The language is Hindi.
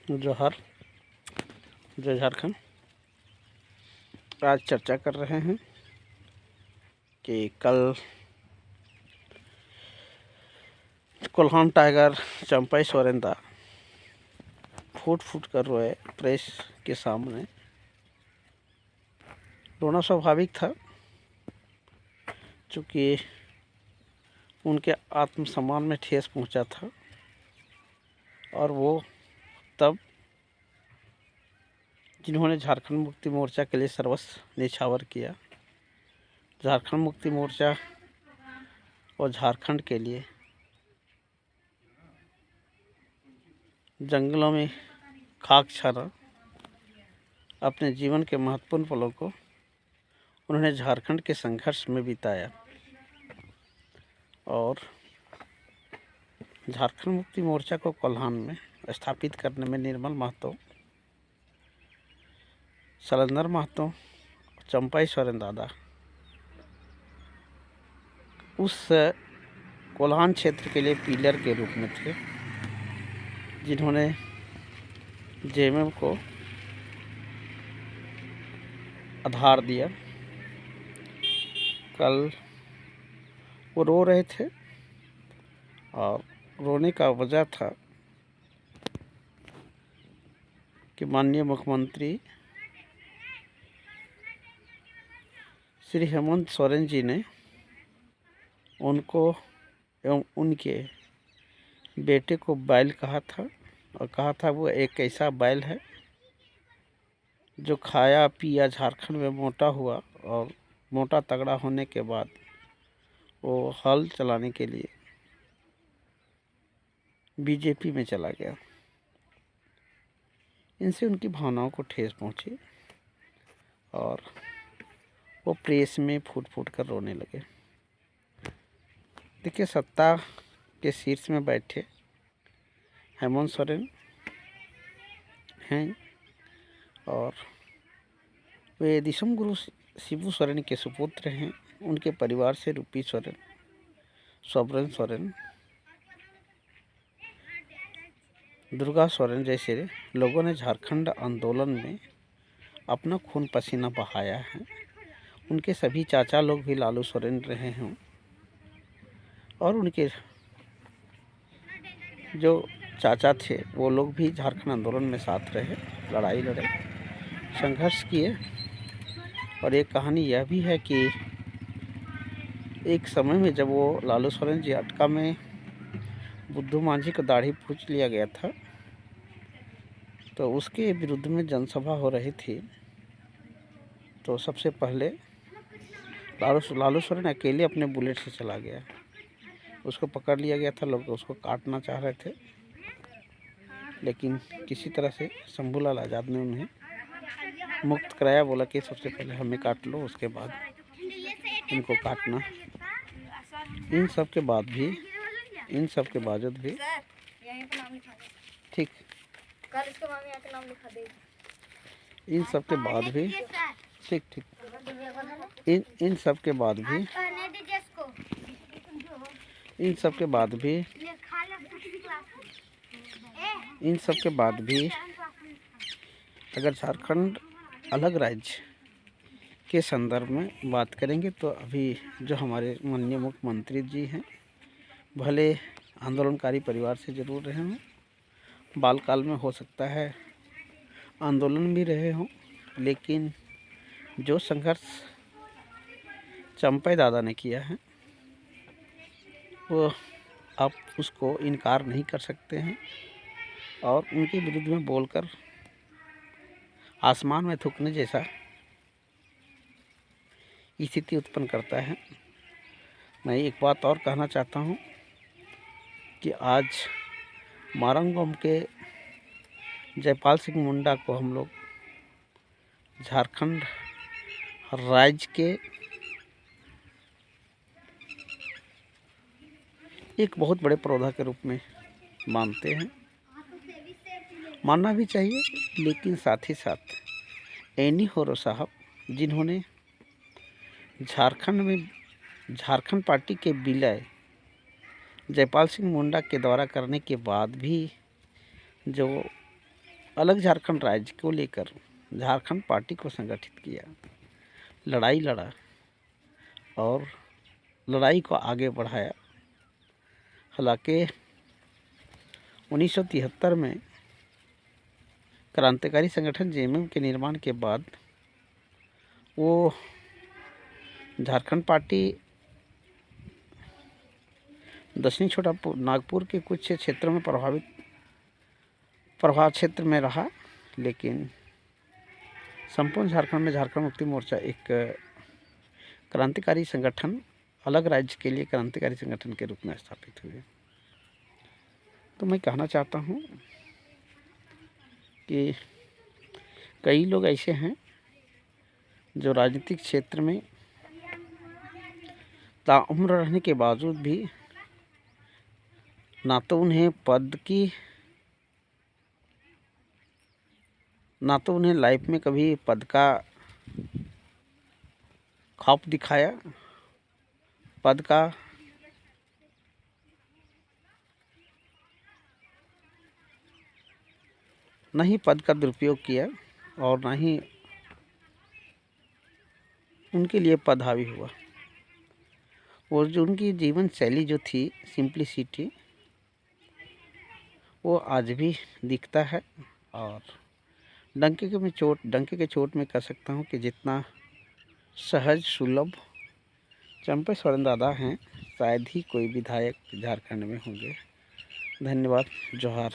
जोहर, जय झारखंड। आज चर्चा कर रहे हैं कि कल कोल्हान टाइगर चंपई सोरेंदा फूट फूट कर रोए प्रेस के सामने। रोना स्वाभाविक था, चूँकि उनके आत्मसम्मान में ठेस पहुंचा था और वो तब जिन्होंने झारखंड मुक्ति मोर्चा के लिए सर्वस्व निछावर किया, झारखंड मुक्ति मोर्चा और झारखंड के लिए जंगलों में खाक छाना अपने जीवन के महत्वपूर्ण पलों को उन्होंने झारखंड के संघर्ष में बिताया और झारखंड मुक्ति मोर्चा को कोल्हान में स्थापित करने में निर्मल महतो, शैलेंद्र महतो, चंपई सोरेन दादा उस कोल्हान क्षेत्र के लिए पिलर के रूप में थे, जिन्होंने जेएमएम को आधार दिया। कल वो रो रहे थे और रोने का वजह था कि माननीय मुख्यमंत्री श्री हेमंत सोरेन जी ने उनको एवं उनके बेटे को बैल कहा था और कहा था वो एक ऐसा बैल है जो खाया पिया झारखंड में मोटा हुआ और मोटा तगड़ा होने के बाद वो हल चलाने के लिए बीजेपी में चला गया। इनसे उनकी भावनाओं को ठेस पहुंची और वो प्रेस में फूट फूट कर रोने लगे। देखिए, सत्ता के शीर्ष में बैठे हेमंत सोरेन हैं और वे दिसम गुरु शिबू सोरेन के सुपुत्र हैं। उनके परिवार से रूपी सोरेन, सोबरन सोरेन, दुर्गा सोरेन जैसे लोगों ने झारखंड आंदोलन में अपना खून पसीना बहाया है। उनके सभी चाचा लोग भी लालू सोरेन रहे हैं और उनके जो चाचा थे वो लोग भी झारखंड आंदोलन में साथ रहे, लड़ाई लड़े, संघर्ष किए। और एक कहानी यह भी है कि एक समय में जब वो लालू सोरेन जी अटका में बुद्धू मांझी को दाढ़ी पूछ लिया गया था, तो उसके विरुद्ध में जनसभा हो रही थी। तो सबसे पहले लालू सोरेन अकेले अपने बुलेट से चला गया, उसको पकड़ लिया गया था। लोग उसको काटना चाह रहे थे, लेकिन किसी तरह से शंभूलाल आज़ाद ने उन्हें मुक्त कराया। बोला कि सबसे पहले हमें काट लो, उसके बाद इनको काटना। इन सब के बावजूद भी ठीक, इन सब के बाद भी ठीक इन सब के बाद भी अगर झारखंड अलग राज्य के संदर्भ में बात करेंगे तो अभी जो हमारे माननीय मुख्यमंत्री जी हैं, भले आंदोलनकारी परिवार से जरूर रहे हों, बालकाल में हो सकता है आंदोलन भी रहे हों, लेकिन जो संघर्ष चंपई दादा ने किया है वो आप उसको इनकार नहीं कर सकते हैं और उनके विरुद्ध में बोलकर आसमान में थूकने जैसा स्थिति उत्पन्न करता है। मैं एक बात और कहना चाहता हूँ कि आज मारंगम के जयपाल सिंह मुंडा को हम लोग झारखंड राज्य के एक बहुत बड़े प्रौधा के रूप में मानते हैं, मानना भी चाहिए। लेकिन साथ ही साथ एनी होरो साहब, जिन्होंने झारखंड पार्टी के विलय जयपाल सिंह मुंडा के द्वारा करने के बाद भी जो अलग झारखंड राज्य को लेकर झारखंड पार्टी को संगठित किया, लड़ाई लड़ा और लड़ाई को आगे बढ़ाया। हालांकि 1973 में क्रांतिकारी संगठन जेएमएम के निर्माण के बाद वो झारखंड पार्टी दक्षिणी छोटा नागपुर के कुछ क्षेत्रों में प्रभाव क्षेत्र में रहा, लेकिन संपूर्ण झारखंड में झारखंड मुक्ति मोर्चा एक क्रांतिकारी संगठन, अलग राज्य के लिए क्रांतिकारी संगठन के रूप में स्थापित हुए। तो मैं कहना चाहता हूँ कि कई लोग ऐसे हैं जो राजनीतिक क्षेत्र में ताउम्र रहने के बावजूद भी ना तो उन्हें लाइफ में कभी पद का खौफ दिखाया, पद का न ही पद का दुरुपयोग किया और ना ही उनके लिए पद हावी हुआ। और जो उनकी जीवन शैली जो थी, सिंप्लिसिटी, वो आज भी दिखता है। और डंके के चोट में कह सकता हूँ कि जितना सहज सुलभ चंपेश्वरन दादा हैं, शायद ही कोई विधायक झारखंड में होंगे। धन्यवाद। जोहार।